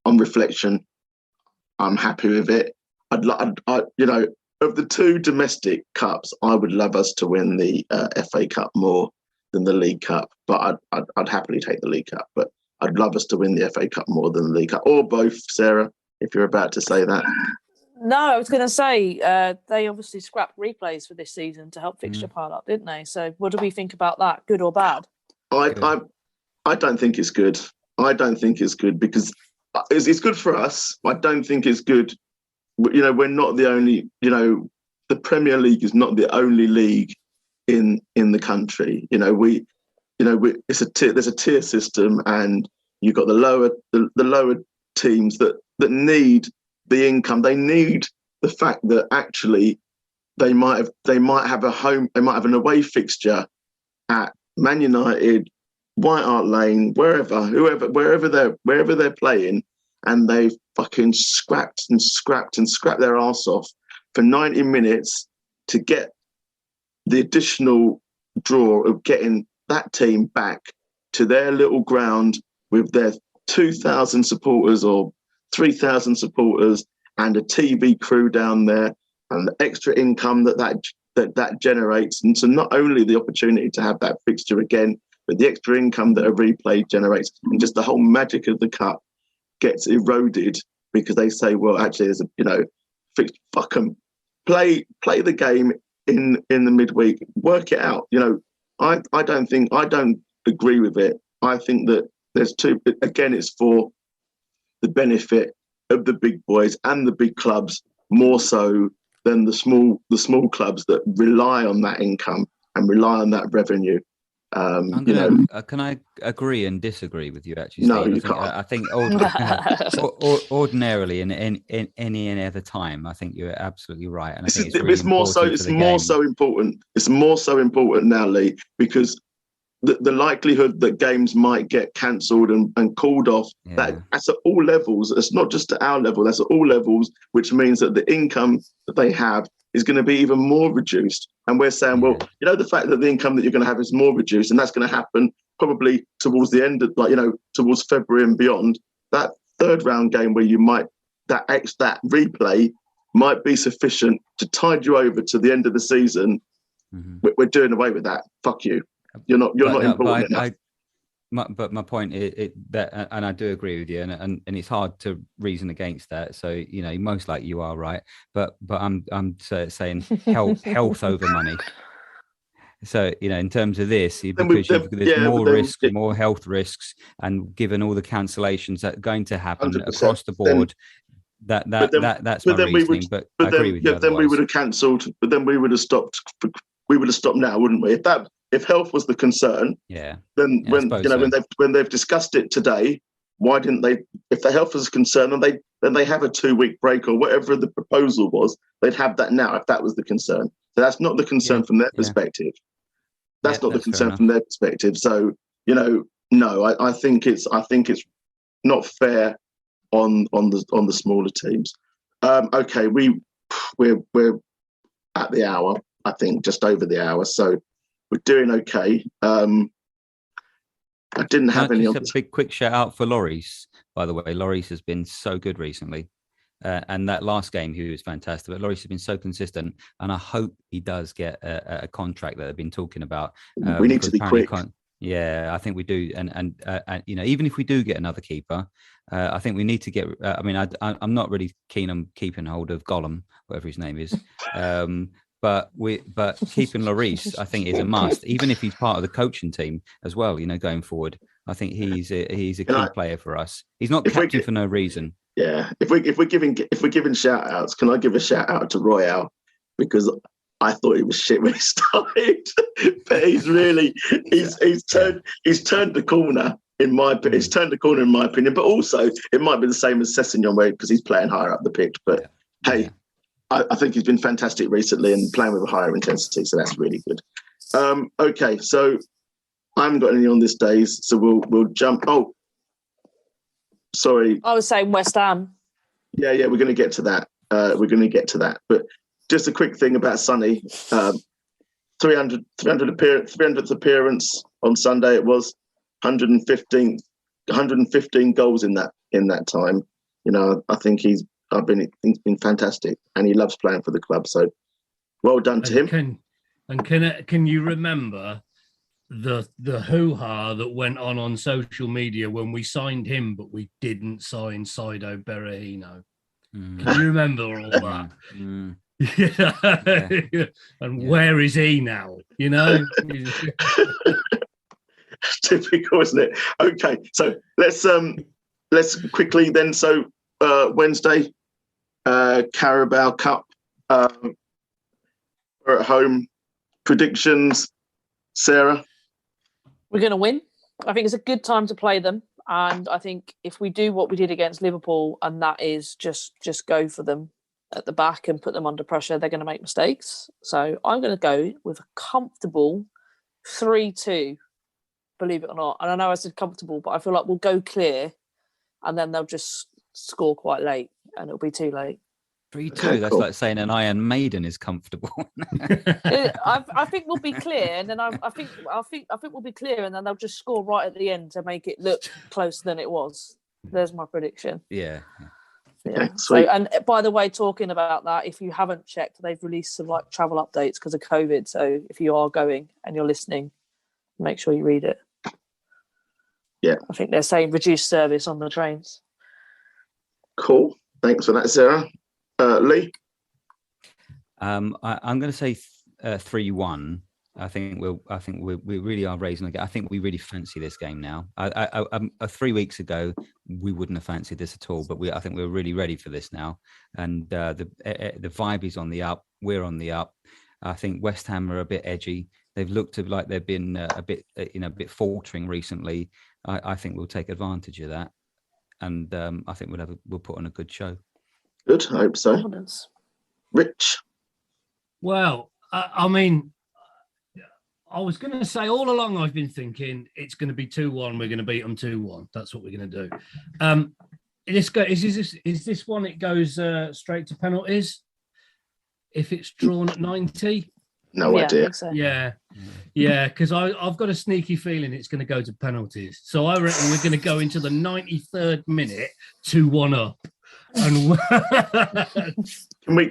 On reflection, I'm happy with it. Of the two domestic cups, I would love us to win the FA Cup more than the League Cup, but I'd happily take the League Cup. But I'd love us to win the FA Cup more than the League Cup, or both, Sarah, if you're about to say that. No, I was going to say they obviously scrapped replays for this season to help fixture pile up, didn't they? So what do we think about that? Good or bad? I don't think it's good. I don't think it's good because it's good for us. I don't think it's good. We're not the only. The Premier League is not the only league in the country. There's a tier system, and you've got the lower teams that need the income. They need the fact that actually they might have an away fixture at Man United, White Hart Lane, wherever they're playing, and they've fucking scrapped their arse off for 90 minutes to get the additional draw of getting that team back to their little ground with their 2,000 supporters or 3,000 supporters and a TV crew down there, and the extra income that generates. And so not only the opportunity to have that fixture again, but the extra income that a replay generates, and just the whole magic of the cup gets eroded because they say, well, actually, there's fuck them. Play the game in the midweek, work it out. I don't agree with it. I think that there's two. Again, it's for the benefit of the big boys and the big clubs more so than the small clubs that rely on that income and rely on that revenue. Can I agree and disagree with you? Actually, Steve? No, you can't. I think ordinarily in any other time, I think you're absolutely right. And it's more so important. It's more so important now, Lee, because the likelihood that games might get cancelled and called off, that's at all levels. It's not just at our level, that's at all levels, which means that the income that they have is going to be even more reduced. And we're saying, well, the fact that the income that you're going to have is more reduced, and that's going to happen probably towards the end of, towards February and beyond, that third round game where you might, that replay might be sufficient to tide you over to the end of the season. Mm-hmm. We're doing away with that. Fuck you. You're not important enough. But my point is that, and I do agree with you, and it's hard to reason against that. So most likely you are right, but I'm saying health over money. So in terms of this, because there's more risks, more health risks, and given all the cancellations that are going to happen 100%, across the board, that's my reasoning. But I agree with you. Then we would have cancelled. But then we would have stopped. We would have stopped now, wouldn't we? If health was the concern, then when they've discussed it today, why didn't they? If the health was a concern, then they have a 2-week break or whatever the proposal was. They'd have that now if that was the concern. So that's not the concern from their perspective. That's not the concern from their perspective. So no, I think it's not fair on the smaller teams. Okay, we're at the hour. I think just over the hour. So. We're doing okay. I didn't have any. A big quick shout out for Lloris, by the way. Lloris has been so good recently, and that last game he was fantastic. But Lloris has been so consistent, and I hope he does get a contract that they've been talking about. We need to be quick. I think we do, and even if we do get another keeper, I think we need to get. I'm not really keen on keeping hold of Gollum, whatever his name is. But keeping Lloris, I think, is a must. Even if he's part of the coaching team as well, going forward, I think he's a key player for us. He's not captain for no reason. Yeah, if we're giving shout outs, can I give a shout out to Royale, because I thought he was shit when he started, but he's turned the corner in my opinion. He's turned the corner in my opinion, but also it might be the same as Sessegnon because he's playing higher up the pitch. But hey. I think he's been fantastic recently and playing with a higher intensity, so that's really good. Okay, so I haven't got any on this days, so we'll jump. Oh, sorry. I was saying West Ham. Yeah, we're going to get to that. But just a quick thing about Sonny. 300th appearance on Sunday. It was 115th 115 goals in that time. You know, I think he's been fantastic, and he loves playing for the club. So well done to him. Can you remember the hoo-ha that went on social media when we signed him, but we didn't sign Saido Berahino? Can you remember all that? Yeah. And where is he now? You know? Typical, isn't it? Okay, so let's quickly then. So Wednesday, Carabao Cup. We're at home. Predictions, Sarah? We're going to win. I think it's a good time to play them. And I think if we do what we did against Liverpool, and that is just go for them at the back and put them under pressure, they're going to make mistakes. So I'm going to go with a comfortable 3-2, believe it or not. And I know I said comfortable, but I feel like we'll go clear and then they'll just score quite late and it'll be too late. 3-2, that's cool. Like saying an Iron Maiden is comfortable. I think we'll be clear, and then I think we'll be clear, and then they'll just score right at the end to make it look closer than it was. There's my prediction. Yeah. Okay, so, and by the way, talking about that, if you haven't checked, they've released some like travel updates because of COVID. So if you are going and you're listening, make sure you read it. Yeah, I think they're saying reduced service on the trains. Cool. Thanks for that, Sarah. Lee? I'm going to say 3-1. I think we really are raising the game. I think we really fancy this game now. 3 weeks ago, we wouldn't have fancied this at all, but I think we're really ready for this now. And the vibe is on the up. We're on the up. I think West Ham are a bit edgy. They've looked like they've been a bit faltering recently. I think we'll take advantage of that, and I think we'll put on a good show. Good, I hope so. Confidence. Rich? Well, I mean, I was going to say all along I've been thinking it's going to be 2-1. We're going to beat them 2-1. That's what we're going to do. Is this one, it goes straight to penalties if it's drawn at 90? No idea. So. Yeah, because I've got a sneaky feeling it's going to go to penalties. So I reckon we're going to go into the 93rd minute 2-1 up. And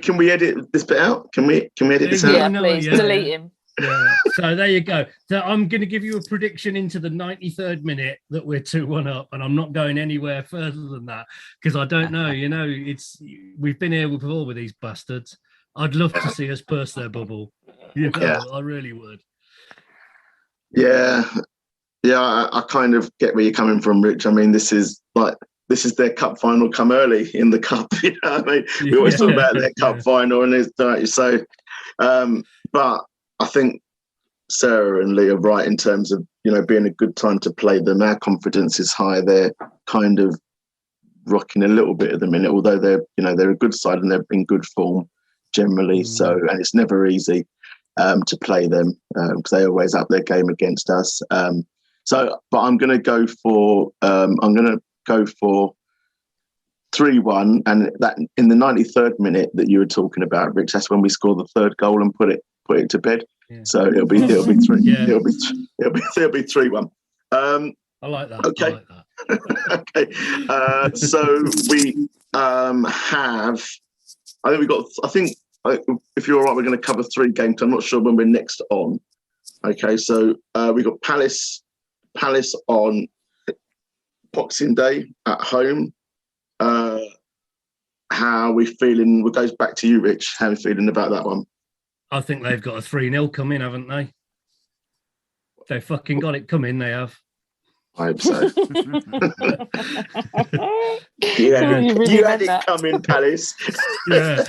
can we edit this bit out? Can we edit this out? Yeah, please delete him. Yeah. So there you go. So I'm going to give you a prediction into the 93rd minute that we're 2-1 up, and I'm not going anywhere further than that because I don't know. You know, we've been here before with these bastards. I'd love to see us burst their bubble. You know, I really would. Yeah, I kind of get where you're coming from, Rich. I mean, this is their cup final come early in the cup. You know what I mean? We always talk about their cup final, and it's so. But I think Sarah and Lee are right in terms of being a good time to play them. Our confidence is high. They're kind of rocking a little bit at the minute, although they're a good side and they're in good form generally. So, and it's never easy to play them because they always up their game against us. But I'm going to go for 3-1, and that in the 93rd minute that you were talking about, Rich, that's when we score the third goal and put it to bed. Yeah. So it'll be 3. Yeah. It'll be 3-1. I like that. Okay. Okay. So we have. I think if you're all right, we're going to cover 3 games. I'm not sure when we're next on. Okay. So we got Palace on Boxing Day at home. How are we feeling? It goes back to you, Rich. How are you feeling about that one? I think they've got a 3-0 coming, haven't they? They fucking got it coming, they have. I hope so. You had it coming, Palace. Yeah.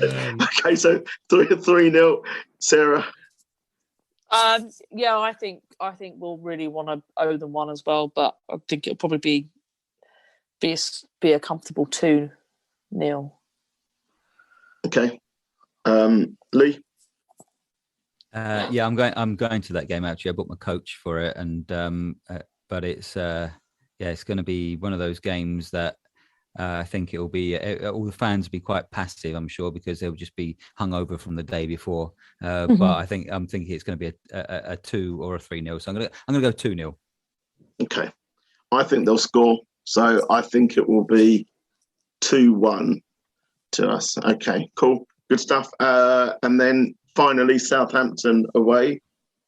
Okay, so 3-0. Sarah? Yeah, I think we'll really want to owe them one as well, but I think it'll probably be a comfortable 2-0. Okay. Lee? I'm going to that game actually. I booked my coach for it, and but it's it's going to be one of those games that I think it'll be all the fans will be quite passive, I'm sure, because they'll just be hungover from the day before. But I'm thinking it's going to be a 2 or a 3-0. So I'm going to go 2-0. Okay. I think they'll score. So I think it will be 2-1 to us. Okay, cool. Good stuff. And then finally, Southampton away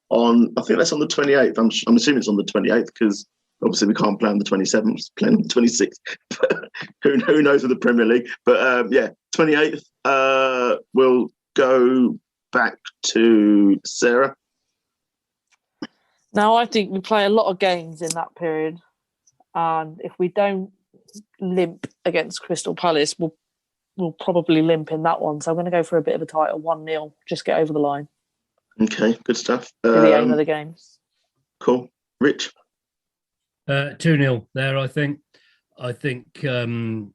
on, I think that's on the 28th. I'm assuming it's on the 28th because obviously we can't play on the 27th, playing on the 26th. who knows with the Premier League? But 28th, we'll go back to Sarah. Now, I think we play a lot of games in that period. And if we don't limp against Crystal Palace, we'll probably limp in that one. So I'm going to go for a bit of a tighter 1-0. Just get over the line. Okay, good stuff. Be the aim of the game. Cool. Rich? 2-0 there, I think. I think, they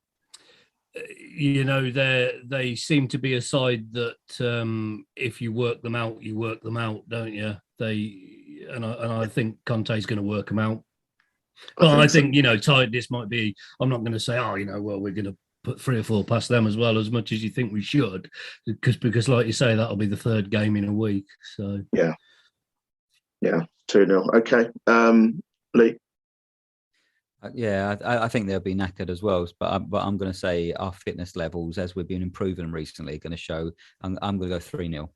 seem to be a side that if you work them out, don't you? I think Conte's going to work them out. But I think this might be, I'm not going to say, we're going to put 3 or 4 past them as well, as much as you think we should, because like you say, that'll be the 3rd game in a week. So yeah, 2-0. Okay, Lee. I think they'll be knackered as well. But I'm going to say our fitness levels, as we've been improving recently, are going to show. I'm going to go 3-0.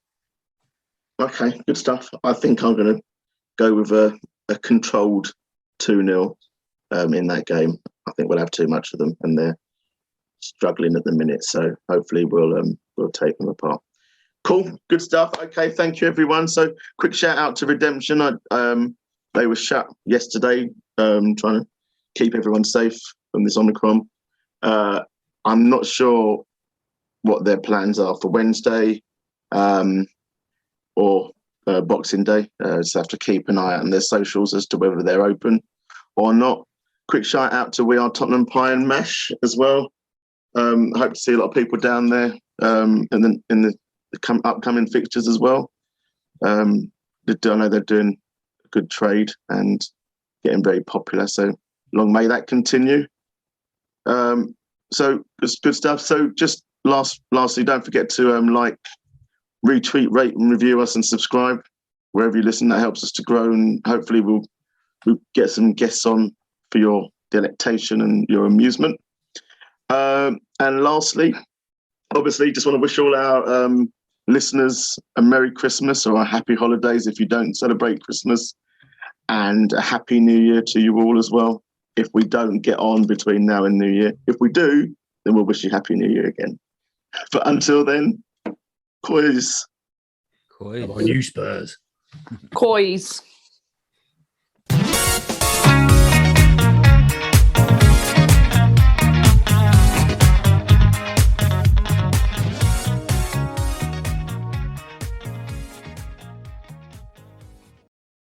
Okay, good stuff. I think I'm going to go with a controlled 2-0 in that game. I think we'll have too much of them, and they're struggling at the minute. So hopefully we'll take them apart. Cool, good stuff. Okay, thank you everyone. So quick shout out to Redemption. They were shut yesterday, trying to keep everyone safe from this Omicron. I'm not sure what their plans are for Wednesday or Boxing Day. Just have to keep an eye out on their socials as to whether they're open or not. Quick shout out to We Are Tottenham Pie and Mash as well. Hope to see a lot of people down there and then in the upcoming fixtures as well. I know they're doing a good trade and getting very popular. So long may that continue. So it's good stuff. So just lastly, don't forget to like, retweet, rate and review us and subscribe wherever you listen. That helps us to grow, and hopefully we'll get some guests on for your delectation and your amusement. And lastly, obviously, just want to wish all our listeners a Merry Christmas or a Happy Holidays if you don't celebrate Christmas, and a Happy New Year to you all as well. If we don't get on between now and New Year, if we do, then we'll wish you Happy New Year again. But until then, Coys. How about you, Spurs? Coys.